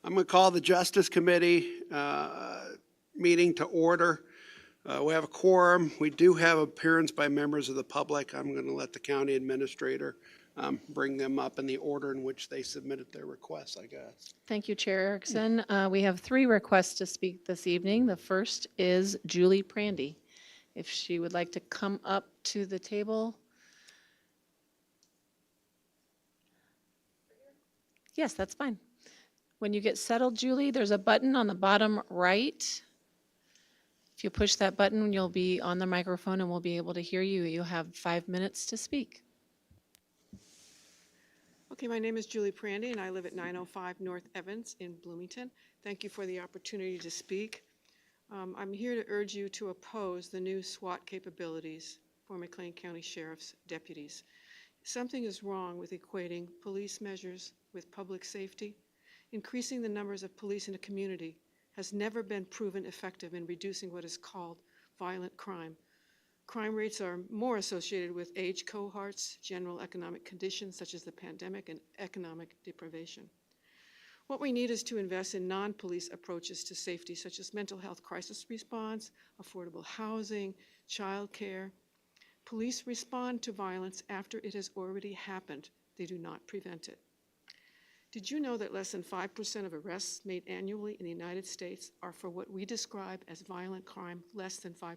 I'm going to call the Justice Committee meeting to order. We have a quorum. We do have appearance by members of the public. I'm going to let the county administrator bring them up in the order in which they submitted their requests, I guess. Thank you, Chair Erickson. We have 3 requests to speak this evening. The first is Julie Prandy. If she would like to come up to the table. Yes, that's fine. When you get settled, Julie, there's a button on the bottom right. If you push that button, you'll be on the microphone and we'll be able to hear you. You have 5 minutes to speak. Okay, my name is Julie Prandy, and I live at 905 North Evans in Bloomington. Thank you for the opportunity to speak. I'm here to urge you to oppose the new SWAT capabilities for McLean County Sheriff's deputies. Something is wrong with equating police measures with public safety. Increasing the numbers of police in a community has never been proven effective in reducing what is called violent crime. Crime rates are more associated with age cohorts, general economic conditions such as the pandemic, and economic deprivation. What we need is to invest in non-police approaches to safety, such as mental health crisis response, affordable housing, childcare. Police respond to violence after it has already happened. They do not prevent it. Did you know that less than 5% of arrests made annually in the United States are for what we describe as violent crime? Less than 5%.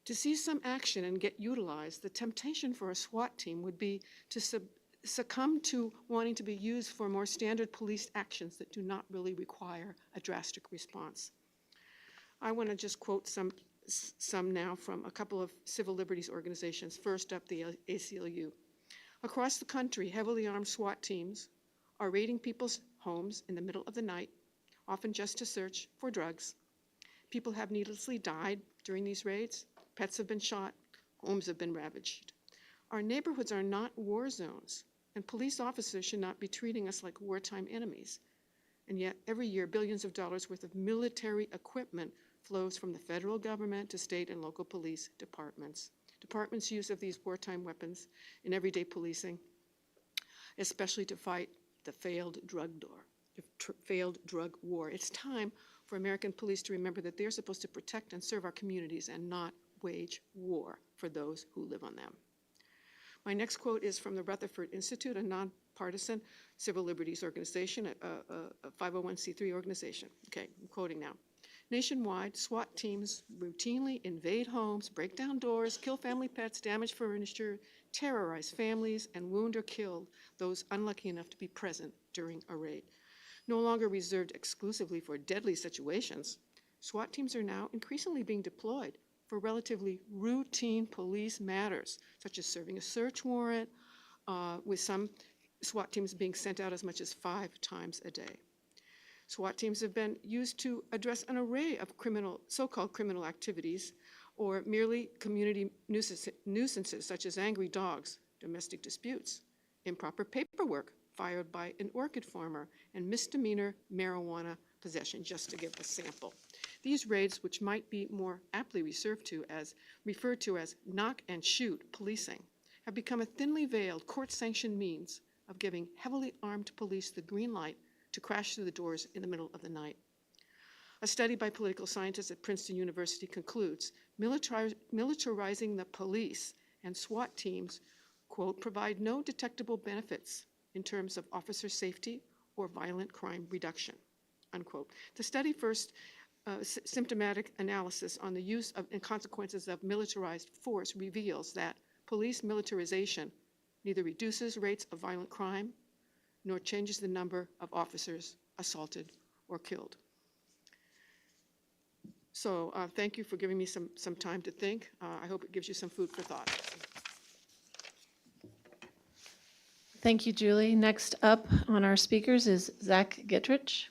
To see some action and get utilized, the temptation for a SWAT team would be to succumb to wanting to be used for more standard police actions that do not really require a drastic response. I want to just quote some now from a couple of civil liberties organizations. First up, the ACLU. Across the country, heavily armed SWAT teams are raiding people's homes in the middle of the night, often just to search for drugs. People have needlessly died during these raids. Pets have been shot. Homes have been ravaged. Our neighborhoods are not war zones, and police officers should not be treating us like wartime enemies. And yet, every year, billions of dollars worth of military equipment flows from the federal government to state and local police departments. Departments' use of these wartime weapons in everyday policing, especially to fight the failed drug war. It's time for American police to remember that they're supposed to protect and serve our communities and not wage war for those who live on them. My next quote is from the Rutherford Institute, a nonpartisan civil liberties organization, a 501c3 organization. Okay, I'm quoting now. Nationwide, SWAT teams routinely invade homes, break down doors, kill family pets, damage furniture, terrorize families, and wound or kill those unlucky enough to be present during a raid. No longer reserved exclusively for deadly situations, SWAT teams are now increasingly being deployed for relatively routine police matters, such as serving a search warrant, with some SWAT teams being sent out as much as 5 times a day. SWAT teams have been used to address an array of so-called criminal activities, or merely community nuisances such as angry dogs, domestic disputes, improper paperwork filed by an orchid farmer, and misdemeanor marijuana possession, just to give a sample. These raids, which might be more aptly referred to as knock and shoot policing, have become a thinly veiled court-sanctioned means of giving heavily armed police the green light to crash through the doors in the middle of the night. A study by political scientists at Princeton University concludes militarizing the police and SWAT teams, quote, provide no detectable benefits in terms of officer safety or violent crime reduction, unquote. The study first symptomatic analysis on the use of and consequences of militarized force reveals that police militarization neither reduces rates of violent crime nor changes the number of officers assaulted or killed. So thank you for giving me some time to think. I hope it gives you some food for thought. Thank you, Julie. Next up on our speakers is Zach Gittrich.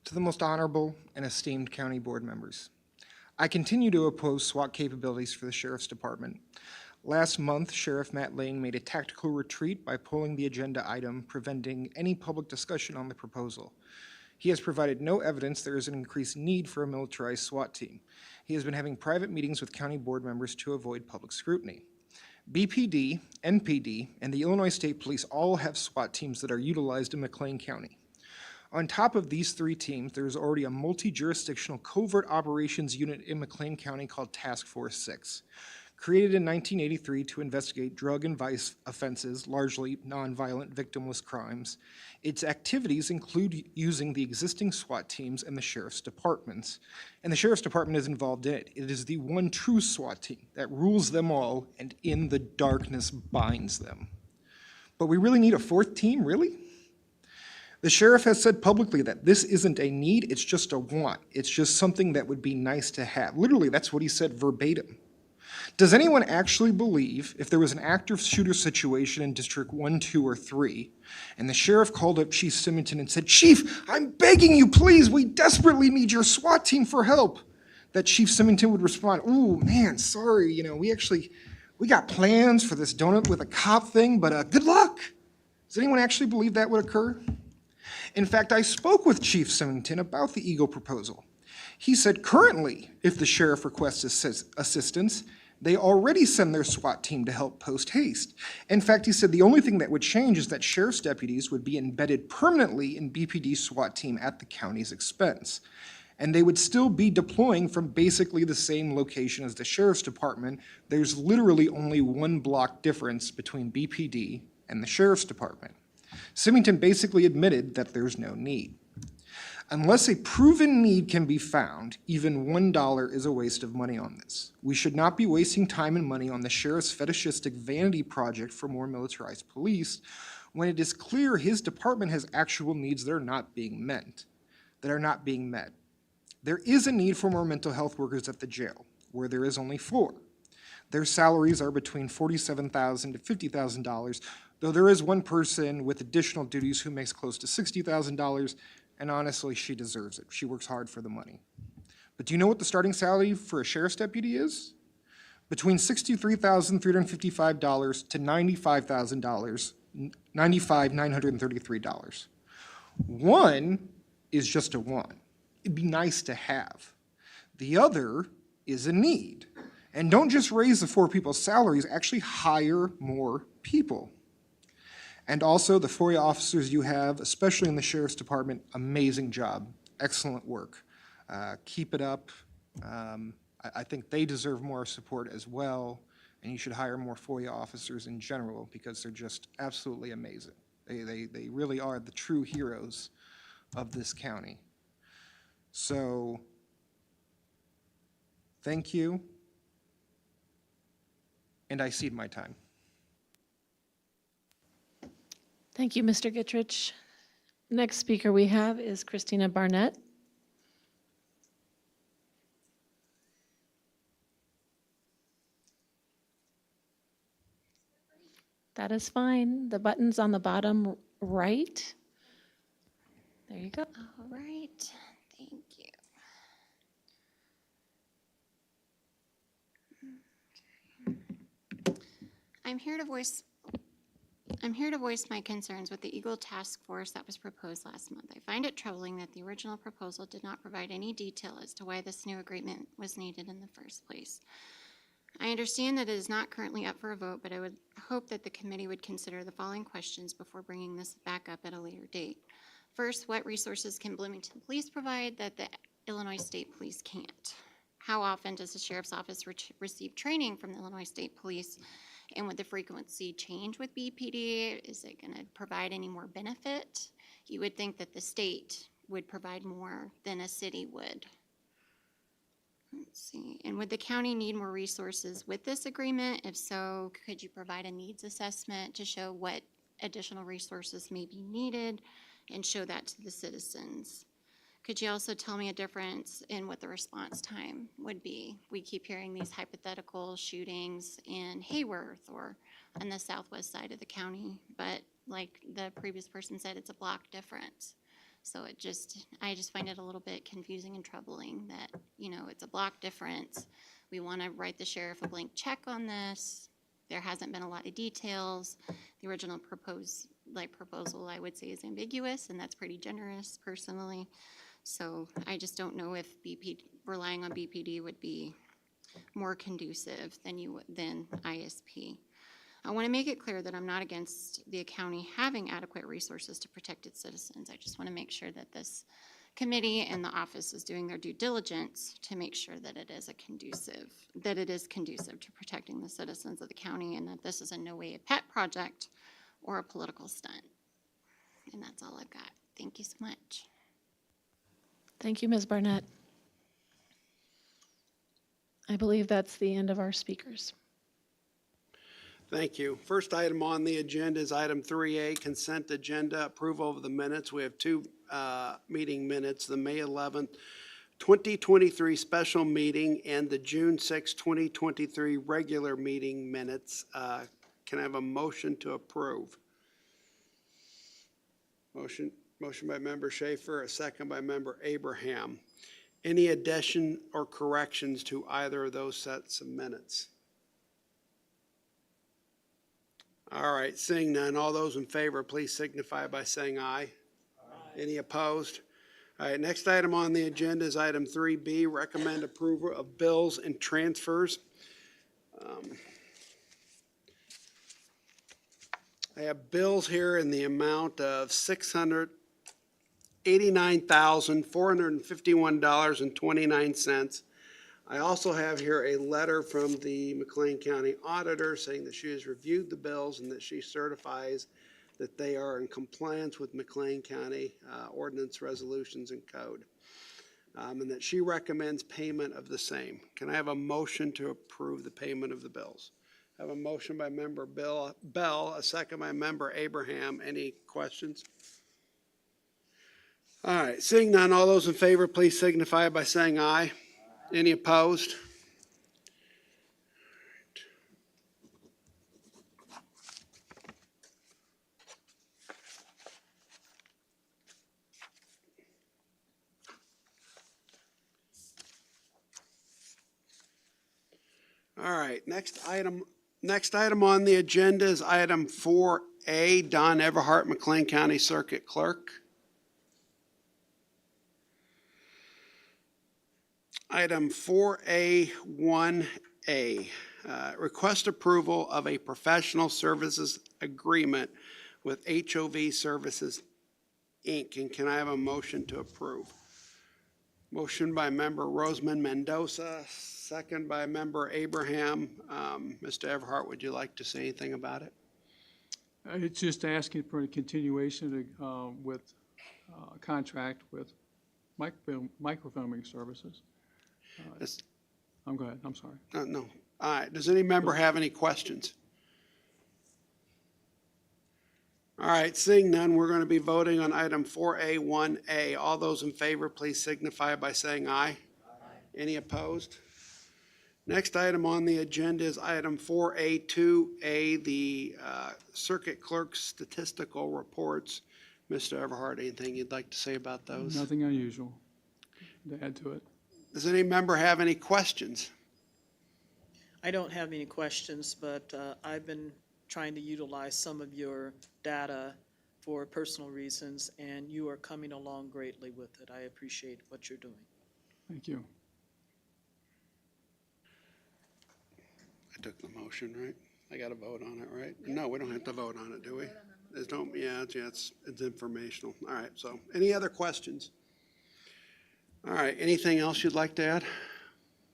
To the most honorable and esteemed county board members, I continue to oppose SWAT capabilities for the Sheriff's Department. Last month, Sheriff Matt Lane made a tactical retreat by pulling the agenda item, preventing any public discussion on the proposal. He has provided no evidence there is an increased need for a militarized SWAT team. He has been having private meetings with county board members to avoid public scrutiny. BPD, NPD, and the Illinois State Police all have SWAT teams that are utilized in McLean County. On top of these three teams, there is already a multi-jurisdictional covert operations unit in McLean County called Task Force 6. Created in 1983 to investigate drug and vice offenses, largely nonviolent victimless crimes, its activities include using the existing SWAT teams and the Sheriff's Departments. And the Sheriff's Department is involved in it. It is the one true SWAT team that rules them all and in the darkness binds them. But we really need a fourth team, really? The sheriff has said publicly that this isn't a need, it's just a want. It's just something that would be nice to have. Literally, that's what he said verbatim. Does anyone actually believe if there was an active shooter situation in District 1, 2, or 3, and the sheriff called up Chief Symington and said, "Chief, I'm begging you, please, we desperately need your SWAT team for help," that Chief Symington would respond, "Ooh, man, sorry, we got plans for this donut with a cop thing, but good luck." Does anyone actually believe that would occur? In fact, I spoke with Chief Symington about the Eagle proposal. He said currently, if the sheriff requests assistance, they already send their SWAT team to help post haste. In fact, he said the only thing that would change is that sheriff's deputies would be embedded permanently in BPD SWAT team at the county's expense. And they would still be deploying from basically the same location as the sheriff's department. There's literally only one block difference between BPD and the sheriff's department. Symington basically admitted that there's no need. Unless a proven need can be found, even $1 is a waste of money on this. We should not be wasting time and money on the sheriff's fetishistic vanity project for more militarized police when it is clear his department has actual needs that are not being met. There is a need for more mental health workers at the jail, where there is only 4. Their salaries are between $47,000 to $50,000, though there is one person with additional duties who makes close to $60,000, and honestly, she deserves it. She works hard for the money. But do you know what the starting salary for a sheriff's deputy is? Between $63,355 to $95,000, $95,933. One is just a want. It'd be nice to have. The other is a need. And don't just raise the 4 people's salaries, actually hire more people. And also the FOIA officers you have, especially in the Sheriff's Department, amazing job, excellent work. Keep it up. I think they deserve more support as well, and you should hire more FOIA officers in general because they're just absolutely amazing. They really are the true heroes of this county. So, thank you, and I cede my time. Thank you, Mr. Gitrich. Next speaker we have is Christina Barnett. That is fine. The button's on the bottom right. There you go. All right, thank you. Okay. I'm here to voice my concerns with the Eagle Task Force that was proposed last month. I find it troubling that the original proposal did not provide any detail as to why this new agreement was needed in the first place. I understand that it is not currently up for a vote, but I would hope that the committee would consider the following questions before bringing this back up at a later date. First, what resources can Bloomington Police provide that the Illinois State Police can't? How often does the Sheriff's Office receive training from the Illinois State Police? And would the frequency change with BPD? Is it going to provide any more benefit? You would think that the state would provide more than a city would. Let's see. And would the county need more resources with this agreement? If so, could you provide a needs assessment to show what additional resources may be needed and show that to the citizens? Could you also tell me a difference in what the response time would be? We keep hearing these hypothetical shootings in Hayworth or on the southwest side of the county, but like the previous person said, it's a block difference. So I just find it a little bit confusing and troubling that, it's a block difference. We want to write the sheriff a blank check on this. There hasn't been a lot of details. The original proposal, I would say, is ambiguous, and that's pretty generous personally. So I just don't know if relying on BPD would be more conducive than ISP. I want to make it clear that I'm not against the county having adequate resources to protect its citizens. I just want to make sure that this committee and the office is doing their due diligence to make sure that it is conducive to protecting the citizens of the county, and that this is in no way a pet project or a political stunt. And that's all I've got. Thank you so much. Thank you, Ms. Barnett. I believe that's the end of our speakers. Thank you. First item on the agenda is item 3A, consent agenda, approval of the minutes. We have two meeting minutes, the May 11th, 2023 special meeting and the June 6, 2023 regular meeting minutes. Can I have a motion to approve? Motion by Member Schaefer, a second by Member Abraham. Any addition or corrections to either of those sets of minutes? All right, seeing none, all those in favor, please signify by saying aye. Any opposed? All right, next item on the agenda is item 3B, recommend approval of bills and transfers. I have bills here in the amount of $689,451.29. I also have here a letter from the McLean County Auditor saying that she has reviewed the bills and that she certifies that they are in compliance with McLean County ordinance, resolutions, and code, and that she recommends payment of the same. Can I have a motion to approve the payment of the bills? I have a motion by Member Bell, a second by Member Abraham. Any questions? All right, seeing none, all those in favor, please signify by saying aye. Any opposed? All right, next item on the agenda is item 4A, Don Everhart, McLean County Circuit Clerk. Item 4A1A, request approval of a professional services agreement with HOV Services, Inc. And can I have a motion to approve? Motion by Member Roseman Mendoza, second by Member Abraham. Mr. Everhart, would you like to say anything about it? It's just asking for a continuation with a contract with microfilming services. Go ahead, I'm sorry. No. All right, does any member have any questions? All right, seeing none, we're going to be voting on item 4A1A. All those in favor, please signify by saying aye. Any opposed? Next item on the agenda is item 4A2A, the circuit clerk's statistical reports. Mr. Everhart, anything you'd like to say about those? Nothing unusual to add to it. Does any member have any questions? I don't have any questions, but I've been trying to utilize some of your data for personal reasons, and you are coming along greatly with it. I appreciate what you're doing. Thank you. I took the motion, right? I got to vote on it, right? No, we don't have to vote on it, do we? There's no, it's informational. All right, so any other questions? All right, anything else you'd like to add?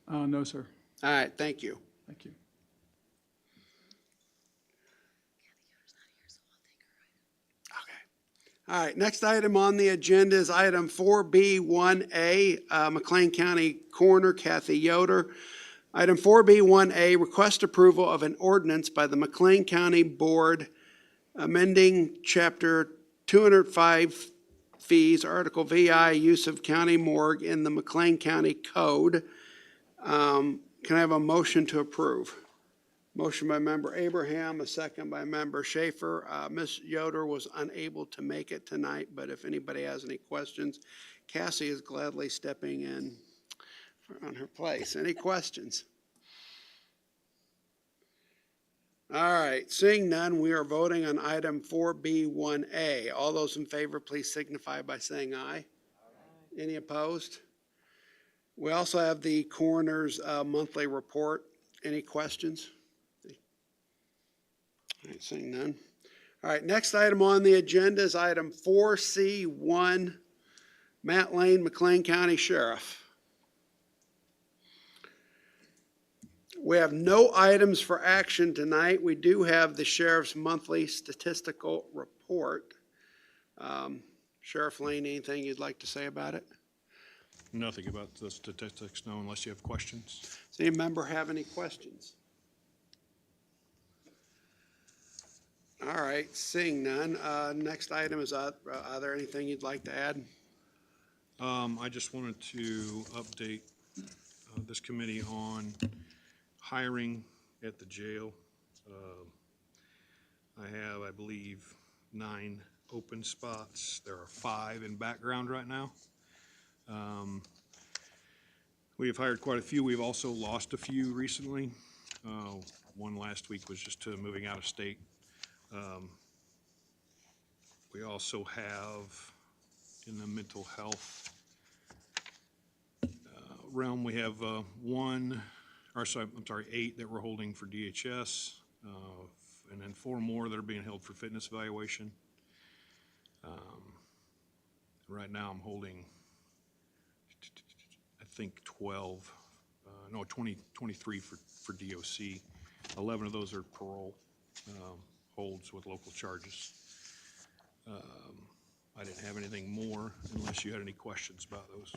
No, sir. All right, thank you. Thank you. Okay. All right, next item on the agenda is item 4B1A, McLean County Coroner Kathy Yoder. Item 4B1A, request approval of an ordinance by the McLean County Board amending Chapter 205 fees, Article VI, use of county morgue in the McLean County Code. Can I have a motion to approve? Motion by member Abraham, a second by member Schaefer. Ms. Yoder was unable to make it tonight, but if anybody has any questions, Cassie is gladly stepping in on her place. Any questions? All right, seeing none, we are voting on item 4B1A. All those in favor, please signify by saying aye. Any opposed? We also have the coroner's monthly report. Any questions? All right, seeing none. All right, next item on the agenda is item 4C1, Matt Lane, McLean County Sheriff. We have no items for action tonight. We do have the sheriff's monthly statistical report. Sheriff Lane, anything you'd like to say about it? Nothing about the statistics, no, unless you have questions. Does any member have any questions? All right, seeing none. Next item is, are there anything you'd like to add? I just wanted to update this committee on hiring at the jail. I have, I believe, 9 open spots. There are 5 in background right now. We have hired quite a few. We've also lost a few recently. One last week was just to moving out of state. We also have in the mental health realm, we have 8 that we're holding for DHS, and then 4 more that are being held for fitness evaluation. Right now I'm holding, I think 23 for DOC. 11 of those are parole holds with local charges. I didn't have anything more unless you had any questions about those.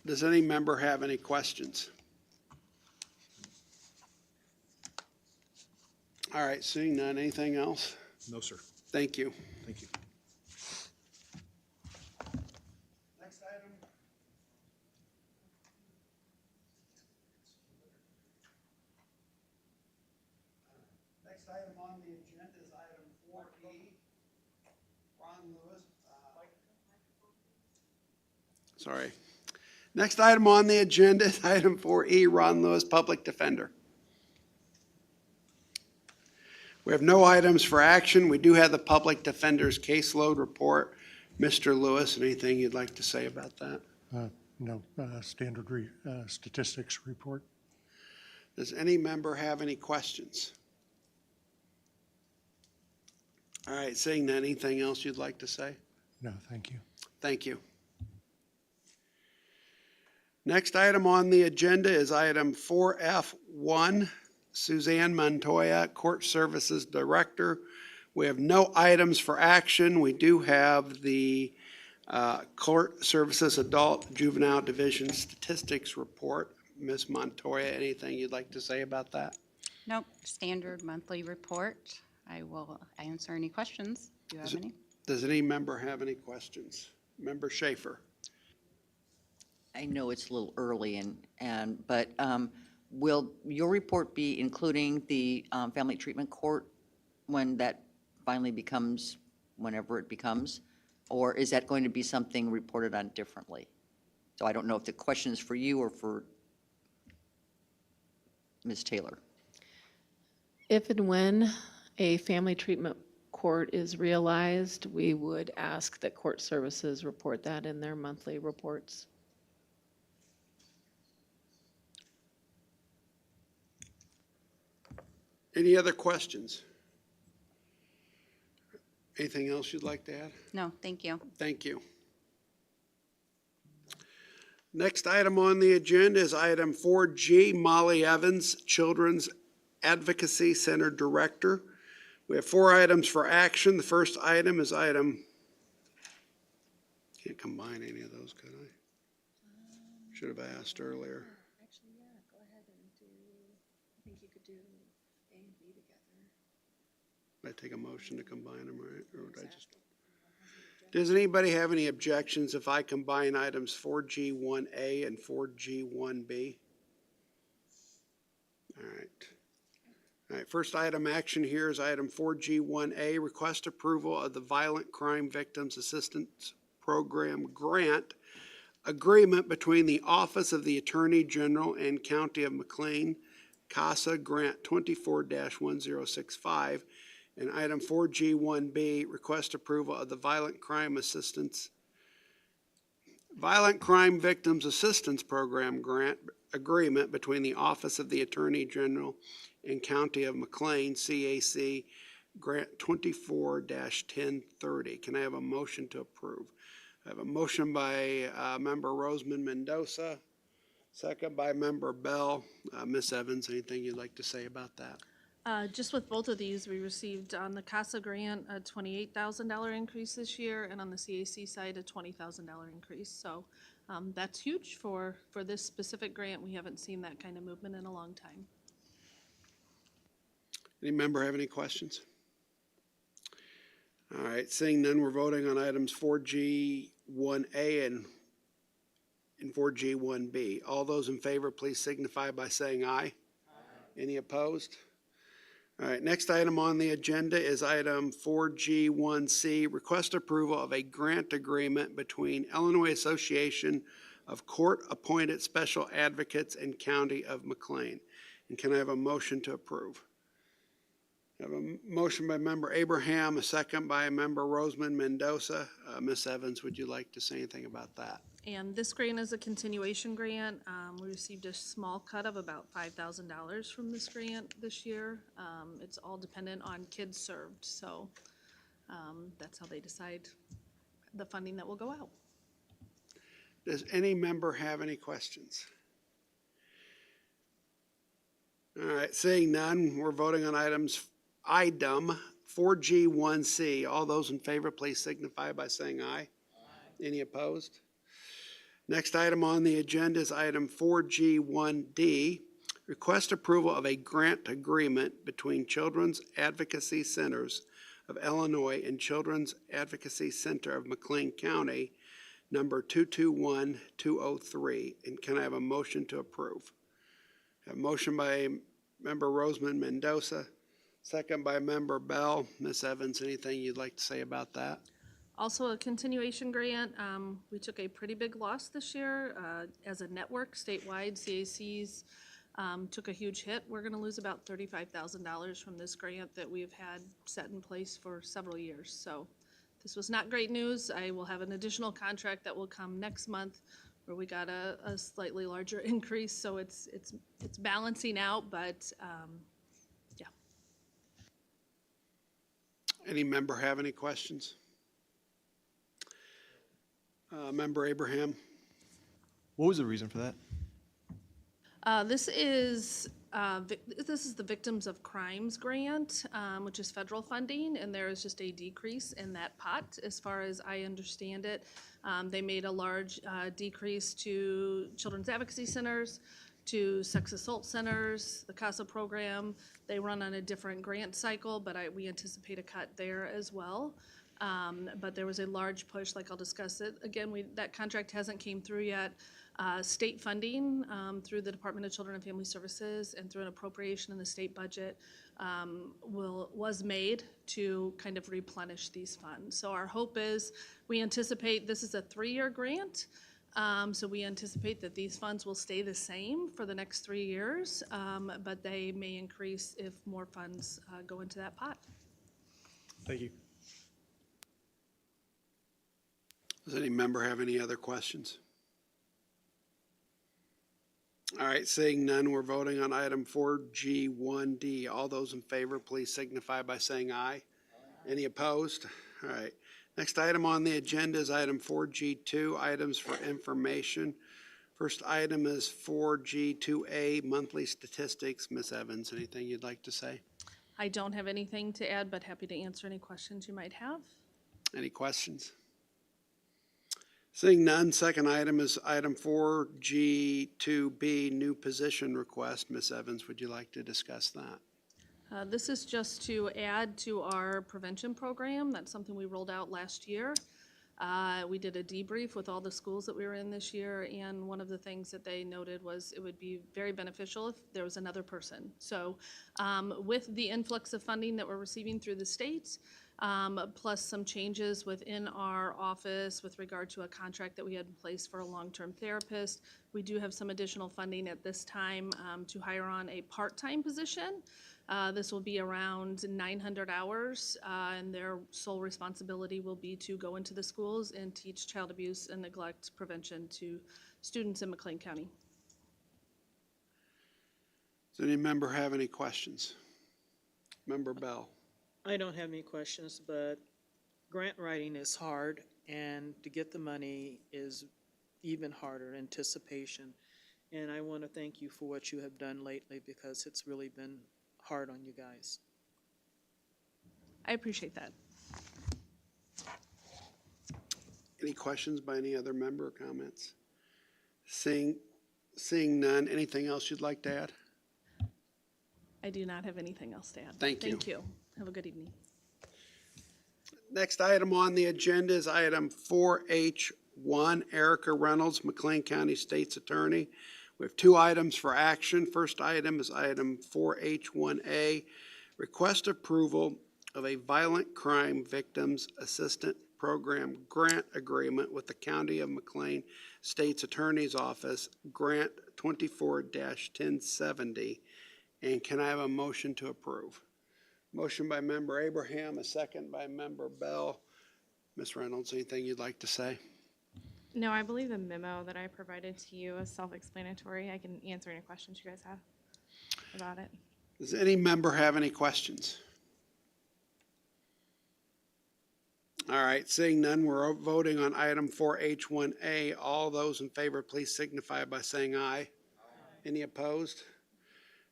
Does any member have any questions? All right, seeing none, anything else? No, sir. Thank you. Thank you. Next item. Next item on the agenda is item 4E. Ron Lewis. Sorry. Next item on the agenda is item 4E, Ron Lewis, Public Defender. We have no items for action. We do have the Public Defender's caseload report. Mr. Lewis, anything you'd like to say about that? No, standard statistics report. Does any member have any questions? All right, seeing none, anything else you'd like to say? No, thank you. Thank you. Next item on the agenda is item 4F1, Suzanne Montoya, Court Services Director. We have no items for action. We do have the Court Services Adult Juvenile Division Statistics Report. Ms. Montoya, anything you'd like to say about that? Nope, standard monthly report. I will answer any questions. Do you have any? Does any member have any questions? Member Schaefer? I know it's a little early but will your report be including the family treatment court when that finally becomes, whenever it becomes? Or is that going to be something reported on differently? So I don't know if the question is for you or for Ms. Taylor. If and when a family treatment court is realized, we would ask that court services report that in their monthly reports. Any other questions? Anything else you'd like to add? No, thank you. Thank you. Next item on the agenda is item 4G, Molly Evans, Children's Advocacy Center Director. We have 4 items for action. The first item is item, can't combine any of those, could I? Should have asked earlier. Actually, yeah, go ahead and do, I think you could do A and B together. Did I take a motion to combine them, right? Or would I just? Does anybody have any objections if I combine items 4G1A and 4G1B? All right. All right, first item action here is item 4G1A, request approval of the Violent Crime Victims Assistance Program grant agreement between the Office of the Attorney General and County of McLean, CASA Grant 24-1065, and item 4G1B, request approval of the Violent Crime Victims Assistance Program grant agreement between the Office of the Attorney General and County of McLean, CAC Grant 24-1030. Can I have a motion to approve? I have a motion by Member Roseman Mendoza, second by Member Bell. Ms. Evans, anything you'd like to say about that? Just with both of these, we received on the CASA grant a $28,000 increase this year, and on the CAC side, a $20,000 increase. So that's huge for this specific grant. We haven't seen that kind of movement in a long time. Any member have any questions? All right, seeing none, we're voting on items 4G1A and 4G1B. All those in favor, please signify by saying aye. Any opposed? All right, next item on the agenda is item 4G1C, request approval of a grant agreement between Illinois Association of Court-Appointed Special Advocates and County of McLean. And can I have a motion to approve? I have a motion by Member Abraham, a second by Member Roseman Mendoza. Ms. Evans, would you like to say anything about that? And this grant is a continuation grant. We received a small cut of about $5,000 from this grant this year. It's all dependent on kids served, so that's how they decide the funding that will go out. Does any member have any questions? All right, seeing none, we're voting on item 4G1C. All those in favor, please signify by saying aye. Any opposed? Next item on the agenda is item 4G1D, request approval of a grant agreement between Children's Advocacy Centers of Illinois and Children's Advocacy Center of McLean County, number 221203. And can I have a motion to approve? A motion by Member Roseman Mendoza, second by Member Bell. Ms. Evans, anything you'd like to say about that? Also a continuation grant. We took a pretty big loss this year as a network statewide. CACs took a huge hit. We're going to lose about $35,000 from this grant that we've had set in place for several years. So this was not great news. I will have an additional contract that will come next month where we got a slightly larger increase. So it's balancing out, but yeah. Any member have any questions? Member Abraham? What was the reason for that? This is the Victims of Crimes grant, which is federal funding, and there is just a decrease in that pot, as far as I understand it. They made a large decrease to children's advocacy centers, to sex assault centers, the CASA program. They run on a different grant cycle, but we anticipate a cut there as well. But there was a large push, like I'll discuss it. Again, that contract hasn't came through yet. State funding through the Department of Children and Family Services and through an appropriation in the state budget was made to kind of replenish these funds. So our hope is, we anticipate this is a 3-year grant. So we anticipate that these funds will stay the same for the next 3 years, but they may increase if more funds go into that pot. Thank you. Does any member have any other questions? All right, seeing none, we're voting on item 4G1D. All those in favor, please signify by saying aye. Any opposed? All right. Next item on the agenda is item 4G2, items for information. First item is 4G2A, monthly statistics. Ms. Evans, anything you'd like to say? I don't have anything to add, but happy to answer any questions you might have. Any questions? Seeing none, second item is item 4G2B, new position request. Ms. Evans, would you like to discuss that? This is just to add to our prevention program. That's something we rolled out last year. We did a debrief with all the schools that we were in this year, and one of the things that they noted was it would be very beneficial if there was another person. So with the influx of funding that we're receiving through the state, plus some changes within our office with regard to a contract that we had in place for a long-term therapist, we do have some additional funding at this time to hire on a part-time position. This will be around 900 hours, and their sole responsibility will be to go into the schools and teach child abuse and neglect prevention to students in McLean County. Does any member have any questions? Member Bell? I don't have any questions, but grant writing is hard, and to get the money is even harder, anticipation. And I want to thank you for what you have done lately, because it's really been hard on you guys. I appreciate that. Any questions by any other member or comments? Seeing none, anything else you'd like to add? I do not have anything else to add. Thank you. Thank you. Have a good evening. Next item on the agenda is item 4H1, Erica Reynolds, McLean County State's Attorney. We have two items for action. First item is item 4H1A, request approval of a violent crime victims assistant program grant agreement with the County of McLean State's Attorney's Office, grant 24-1070. And can I have a motion to approve? Motion by member Abraham, a second by member Bell. Ms. Reynolds, anything you'd like to say? No, I believe the memo that I provided to you is self-explanatory. I can answer any questions you guys have about it. Does any member have any questions? All right, seeing none, we're voting on item 4H1A. All those in favor, please signify by saying aye. Any opposed?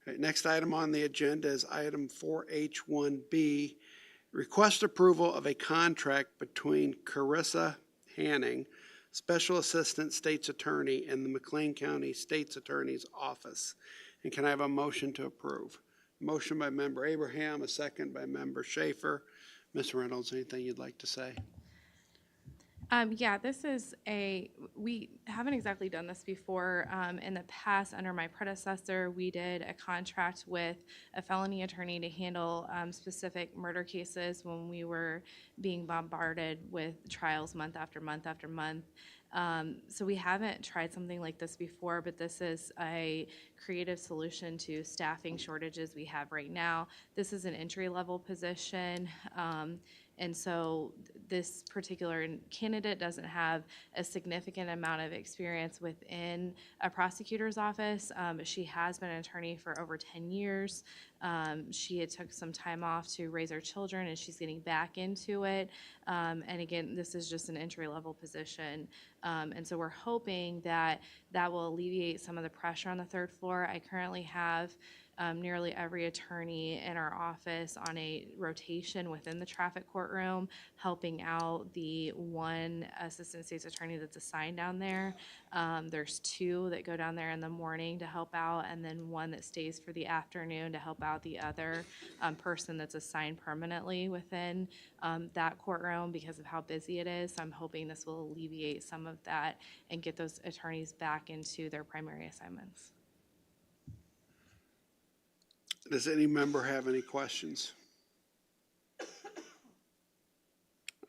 All right, next item on the agenda is item 4H1B, request approval of a contract between Carissa Hanning, Special Assistant State's Attorney, and the McLean County State's Attorney's Office. And can I have a motion to approve? Motion by member Abraham, a second by member Schaefer. Ms. Reynolds, anything you'd like to say? Yeah, this is we haven't exactly done this before. In the past, under my predecessor, we did a contract with a felony attorney to handle specific murder cases when we were being bombarded with trials month after month after month. So we haven't tried something like this before, but this is a creative solution to staffing shortages we have right now. This is an entry-level position. And so this particular candidate doesn't have a significant amount of experience within a prosecutor's office. She has been an attorney for over 10 years. She had took some time off to raise her children, and she's getting back into it. And again, this is just an entry-level position. And so we're hoping that that will alleviate some of the pressure on the third floor. I currently have nearly every attorney in our office on a rotation within the traffic courtroom, helping out the one assistant state's attorney that's assigned down there. There's two that go down there in the morning to help out, and then one that stays for the afternoon to help out the other person that's assigned permanently within that courtroom because of how busy it is. So I'm hoping this will alleviate some of that and get those attorneys back into their primary assignments. Does any member have any questions?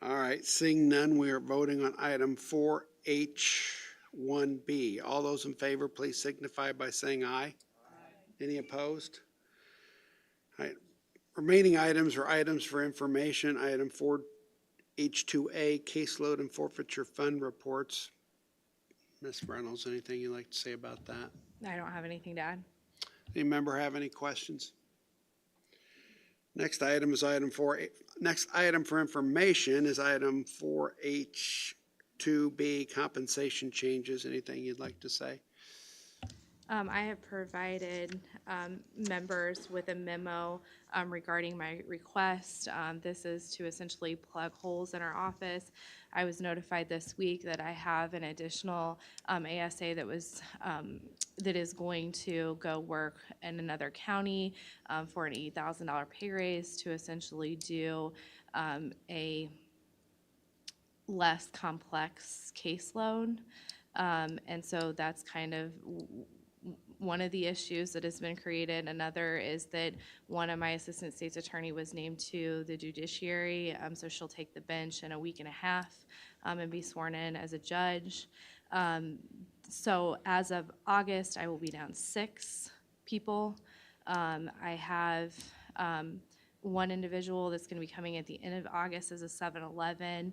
All right, seeing none, we are voting on item 4H1B. All those in favor, please signify by saying aye. Any opposed? All right, remaining items are items for information. Item 4H2A, caseload and forfeiture fund reports. Ms. Reynolds, anything you'd like to say about that? I don't have anything to add. Any member have any questions? Next item is next item for information is item 4H2B, compensation changes. Anything you'd like to say? I have provided members with a memo regarding my request. This is to essentially plug holes in our office. I was notified this week that I have an additional ASA that is going to go work in another county for an $8,000 pay raise to essentially do a less complex caseload. And so that's kind of one of the issues that has been created. Another is that one of my assistant state's attorney was named to the judiciary, so she'll take the bench in a week and a half and be sworn in as a judge. So as of August, I will be down 6 people. I have one individual that's going to be coming at the end of August as a 7-11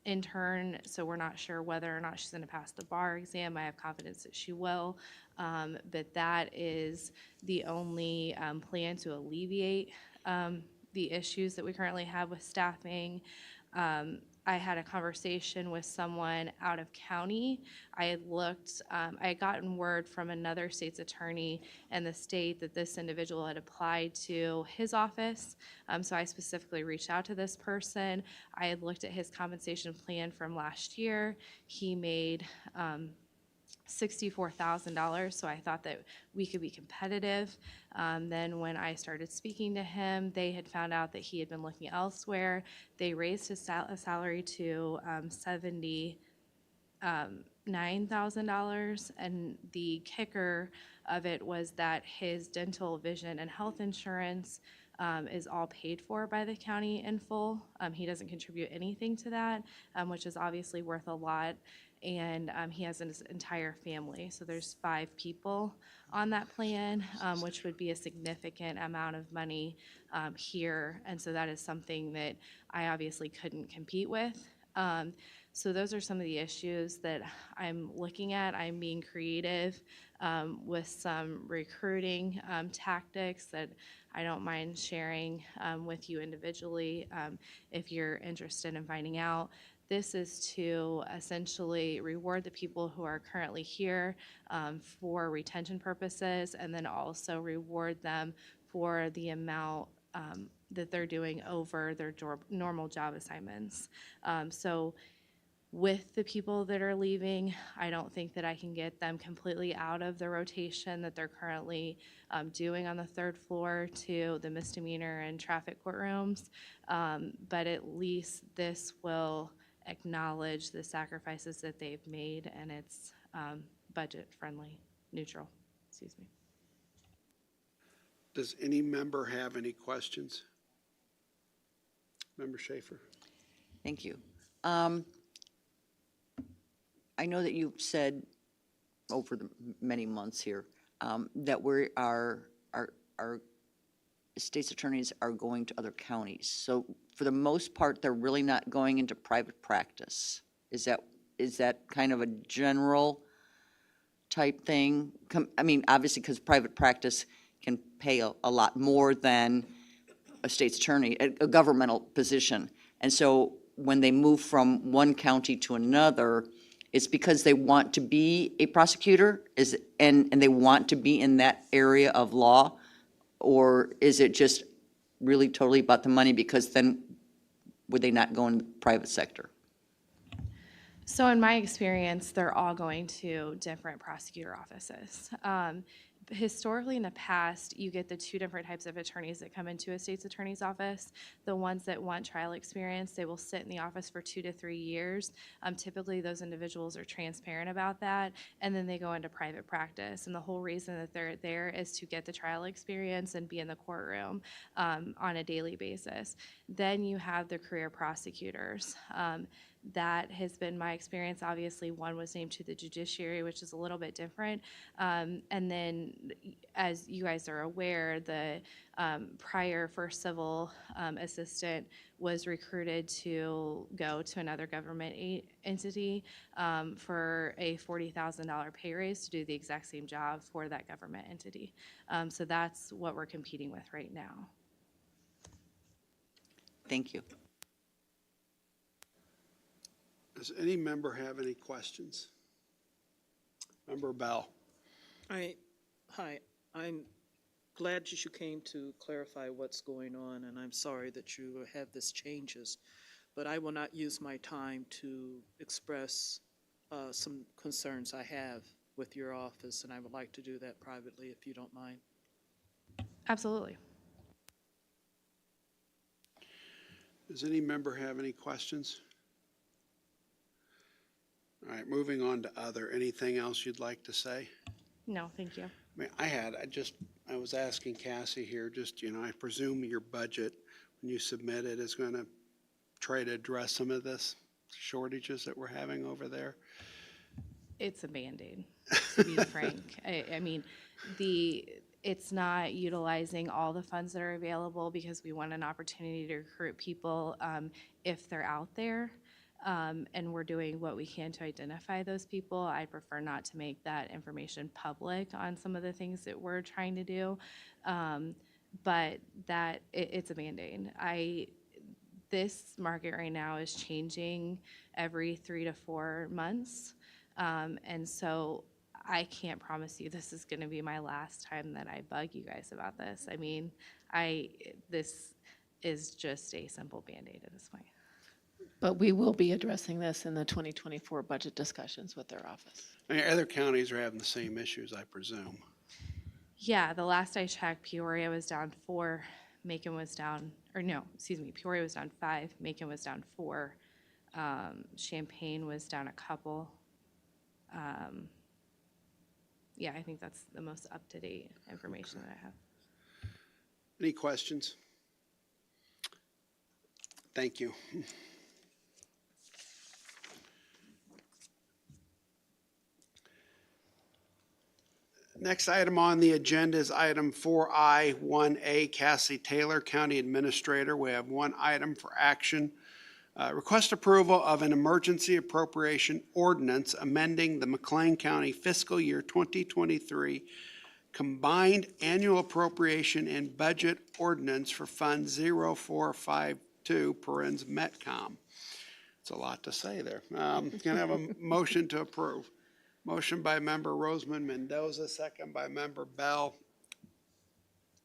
intern, so we're not sure whether or not she's going to pass the bar exam. I have confidence that she will, but that is the only plan to alleviate the issues that we currently have with staffing. I had a conversation with someone out of county. I had looked, I had gotten word from another state's attorney in the state that this individual had applied to his office. So I specifically reached out to this person. I had looked at his compensation plan from last year. He made $64,000, so I thought that we could be competitive. Then when I started speaking to him, they had found out that he had been looking elsewhere. They raised his salary to $79,000, and the kicker of it was that his dental, vision, and health insurance is all paid for by the county in full. He doesn't contribute anything to that, which is obviously worth a lot. And he has his entire family. So there's 5 people on that plan, which would be a significant amount of money here. And so that is something that I obviously couldn't compete with. So those are some of the issues that I'm looking at. I'm being creative with some recruiting tactics that I don't mind sharing with you individually if you're interested in finding out. This is to essentially reward the people who are currently here for retention purposes, and then also reward them for the amount that they're doing over their normal job assignments. So with the people that are leaving, I don't think that I can get them completely out of the rotation that they're currently doing on the 3rd floor to the misdemeanor and traffic courtrooms. But at least this will acknowledge the sacrifices that they've made, and it's budget-friendly, neutral, excuse me. Does any member have any questions? Member Schaefer? Thank you. I know that you've said over the many months here that our state's attorneys are going to other counties. So for the most part, they're really not going into private practice. Is that kind of a general type thing? I mean, obviously, because private practice can pay a lot more than a state's attorney, a governmental position. And so when they move from one county to another, it's because they want to be a prosecutor, and they want to be in that area of law? Or is it just really totally about the money, because then would they not go in the private sector? So in my experience, they're all going to different prosecutor offices. Historically, in the past, you get the 2 different types of attorneys that come into a state's attorney's office. The ones that want trial experience, they will sit in the office for 2 to 3 years. Typically, those individuals are transparent about that, and then they go into private practice. And the whole reason that they're there is to get the trial experience and be in the courtroom on a daily basis. Then you have the career prosecutors. That has been my experience. Obviously, one was named to the judiciary, which is a little bit different. And then, as you guys are aware, the prior first civil assistant was recruited to go to another government entity for a $40,000 pay raise to do the exact same job for that government entity. So that's what we're competing with right now. Thank you. Does any member have any questions? Member Bell? Hi, I'm glad that you came to clarify what's going on, and I'm sorry that you have this changes, but I will not use my time to express some concerns I have with your office, and I would like to do that privately if you don't mind. Absolutely. Does any member have any questions? All right, moving on to other. Anything else you'd like to say? No, thank you. I mean, I was asking Cassie here, just, I presume your budget, when you submit it, is going to try to address some of this shortages that we're having over there. It's a Band-Aid, to be frank. I mean, it's not utilizing all the funds that are available because we want an opportunity to recruit people if they're out there. And we're doing what we can to identify those people. I prefer not to make that information public on some of the things that we're trying to do. But it's a Band-Aid. This market right now is changing every 3 to 4 months. And so I can't promise you this is going to be my last time that I bug you guys about this. I mean, this is just a simple Band-Aid at this point. But we will be addressing this in the 2024 budget discussions with their office. I mean, other counties are having the same issues, I presume. Yeah, the last I checked, Peoria was down 4, Macon was down, or no, excuse me, Peoria was down 5, Macon was down 4, Champaign was down a couple. Yeah, I think that's the most up-to-date information that I have. Any questions? Thank you. Next item on the agenda is item 4I, 1A, Cassie Taylor, County Administrator. We have one item for action. Request approval of an emergency appropriation ordinance amending the McLean County fiscal year 2023 combined annual appropriation and budget ordinance for Fund 0452, parens Metcom. It's a lot to say there. Can I have a motion to approve? Motion by member Roseman Mendoza, second by member Bell.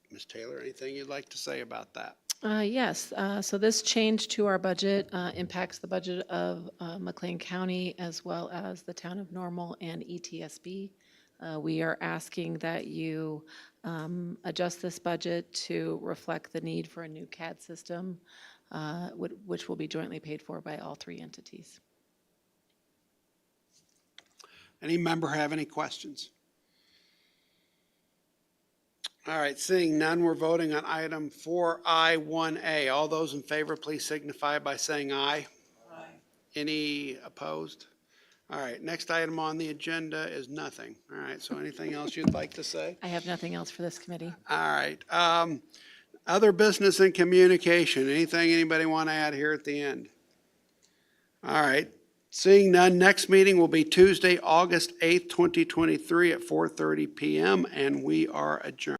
Ms. Taylor, anything you'd like to say about that? Yes, so this change to our budget impacts the budget of McLean County as well as the town of Normal and ETSB. We are asking that you adjust this budget to reflect the need for a new CAD system, which will be jointly paid for by all 3 entities. Any member have any questions? All right, seeing none, we're voting on item 4I, 1A. All those in favor, please signify by saying aye. Aye. Any opposed? All right, next item on the agenda is nothing. All right, so anything else you'd like to say? I have nothing else for this committee. All right. Other business and communication. Anything anybody want to add here at the end? All right. Seeing none, next meeting will be Tuesday, August 8th, 2023 at 4:30 p.m., and we are adjourned.